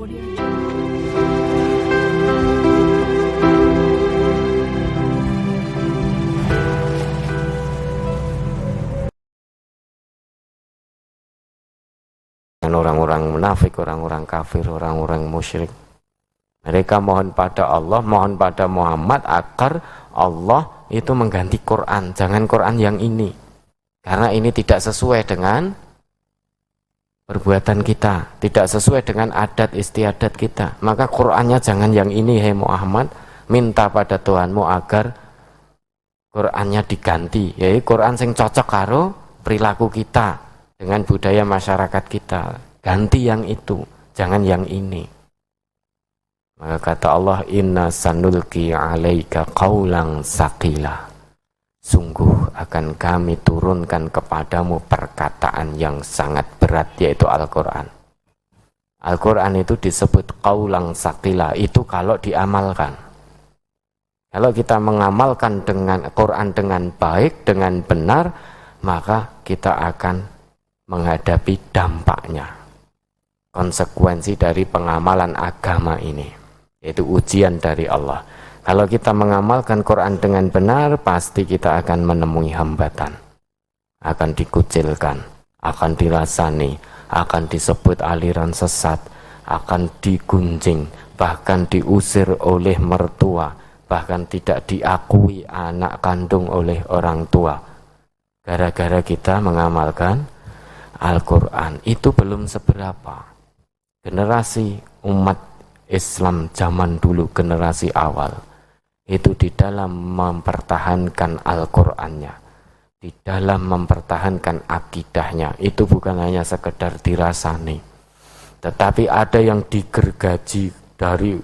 Orang-orang munafik, orang-orang kafir, orang-orang musyrik. Mereka mohon pada Allah, mohon pada Muhammad agar Allah itu mengganti Quran, jangan Quran yang ini. Karena ini tidak sesuai dengan perbuatan kita, tidak sesuai dengan adat istiadat kita. Maka Qurannya jangan yang ini, hai Muhammad, minta pada Tuhanmu agar Qurannya diganti, yaitu Quran sing cocok karo perilaku kita dengan budaya masyarakat kita. Ganti yang itu, jangan yang ini. Maka kata Allah, inna sanulqi alaika qaulan saqila. Sungguh akan kami turunkan kepadamu perkataan yang sangat berat, yaitu Al-Quran. Al-Quran itu disebut qaulan saqila, itu kalau diamalkan. Kalau kita mengamalkan dengan Quran dengan baik, dengan benar, maka kita akan menghadapi dampaknya, konsekuensi dari pengamalan agama ini, yaitu ujian dari Allah. Kalau kita mengamalkan Quran dengan benar, pasti kita akan menemui hambatan, akan dikucilkan, akan dirasani, akan disebut aliran sesat, akan digunjing, bahkan diusir oleh mertua, bahkan tidak diakui anak kandung oleh orang tua, gara-gara kita mengamalkan Al-Quran. Itu belum seberapa. Generasi umat Islam zaman dulu, generasi awal, itu di dalam mempertahankan Al-Qurannya, di dalam mempertahankan akidahnya, itu bukan hanya sekedar dirasani, tetapi ada yang digergaji dari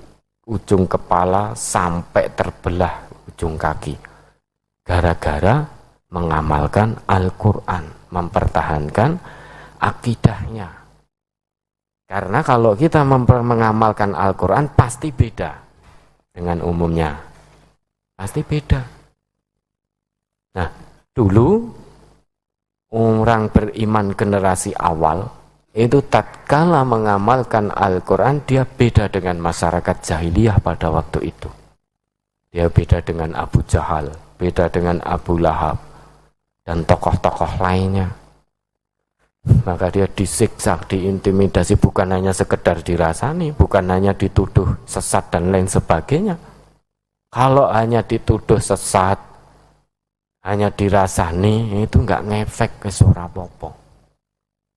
ujung kepala sampai terbelah ujung kaki, gara-gara mengamalkan Al-Quran, mempertahankan akidahnya. Karena kalau kita mengamalkan Al-Quran pasti beda dengan umumnya, pasti beda. Nah, dulu orang beriman generasi awal itu tatkala mengamalkan Al-Quran, dia beda dengan masyarakat jahiliyah pada waktu itu. Dia beda dengan Abu Jahal, beda dengan Abu Lahab, dan tokoh-tokoh lainnya. Maka dia disiksa, diintimidasi, bukan hanya sekedar dirasani, bukan hanya dituduh sesat dan lain sebagainya. Kalau hanya dituduh sesat, hanya dirasani, itu nggak ngefek ke suara popo.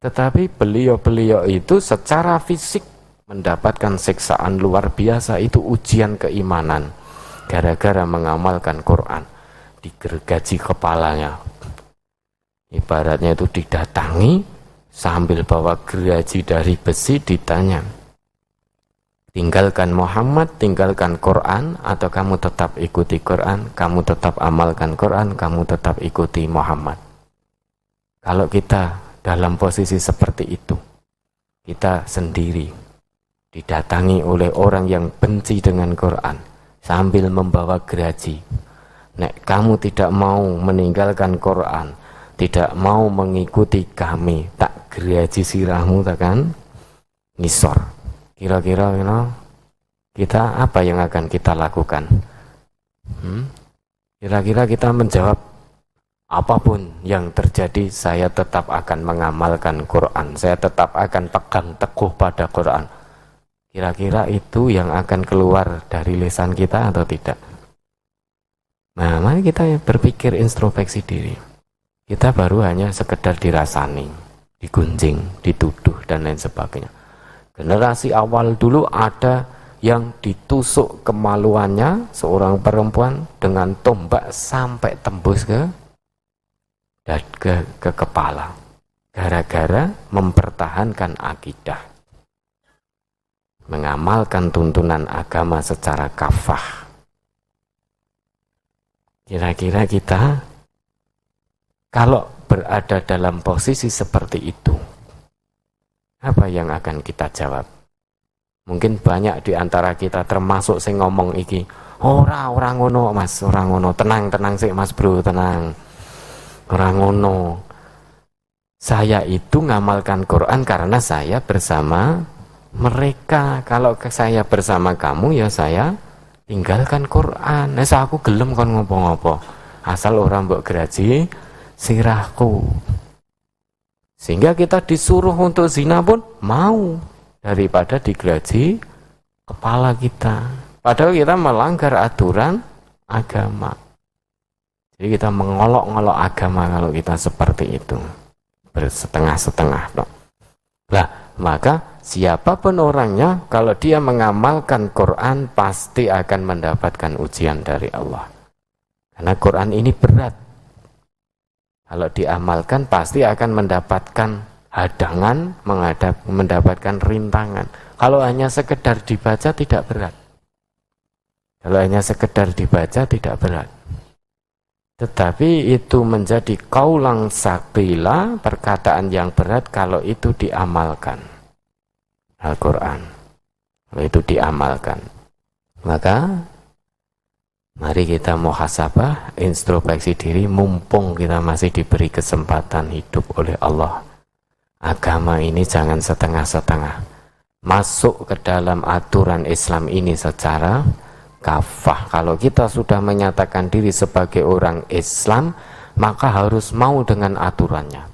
Tetapi beliau-beliau itu secara fisik mendapatkan siksaan luar biasa, itu ujian keimanan. Gara-gara mengamalkan Quran, digergaji kepalanya. Ibaratnya itu didatangi, sambil bawa geraji dari besi, ditanya, tinggalkan Muhammad, tinggalkan Quran, atau kamu tetap ikuti Quran, kamu tetap amalkan Quran, kamu tetap ikuti Muhammad. Kalau kita dalam posisi seperti itu, kita sendiri didatangi oleh orang yang benci dengan Quran, sambil membawa geraji, nek kamu tidak mau meninggalkan Quran, tidak mau mengikuti kami, tak geraji sirahmu, takkan ngisor. Kira-kira kita apa yang akan kita lakukan? Kira-kira kita menjawab, apapun yang terjadi, saya tetap akan mengamalkan Quran, saya tetap akan pegang teguh pada Quran. Kira-kira itu yang akan keluar dari lisan kita atau tidak? Nah, mari kita berpikir, introspeksi diri. Kita baru hanya sekedar dirasani, digunjing, dituduh, dan lain sebagainya. Generasi awal dulu ada yang ditusuk kemaluannya, seorang perempuan dengan tombak sampai tembus ke kepala, gara-gara mempertahankan akidah, mengamalkan tuntunan agama secara kafah. Kira-kira kita kalau berada dalam posisi seperti itu, apa yang akan kita jawab? Mungkin banyak di antara kita termasuk sing ngomong iki, orang ngono mas, orang ngono, tenang sih mas bro, tenang, orang ngono. Saya itu ngamalkan Quran karena saya bersama mereka. Kalau saya bersama kamu ya saya tinggalkan Quran. Nah, aku gelem kon ngopo-ngopo. Asal orang mbok graji sirahku. Sehingga kita disuruh untuk zina pun mau daripada digraji kepala kita. Padahal kita melanggar aturan agama. Jadi kita mengolok-ngolok agama kalau kita seperti itu. Bersetengah-setengah. Lah, maka siapapun orangnya, kalau dia mengamalkan Quran pasti akan mendapatkan ujian dari Allah. Karena Quran ini berat. Kalau diamalkan pasti akan mendapatkan hadangan, mendapatkan rintangan. Kalau hanya sekedar dibaca tidak berat. Kalau hanya sekedar dibaca tidak berat. Tetapi itu menjadi kaulang sakila, perkataan yang berat kalau itu diamalkan. Al-Quran, kalau itu diamalkan. Maka mari kita muhasabah, introspeksi diri, mumpung kita masih diberi kesempatan hidup oleh Allah. Agama ini jangan setengah-setengah. Masuk ke dalam aturan Islam ini secara kafah. Kalau kita sudah menyatakan diri sebagai orang Islam, maka harus mau dengan aturannya.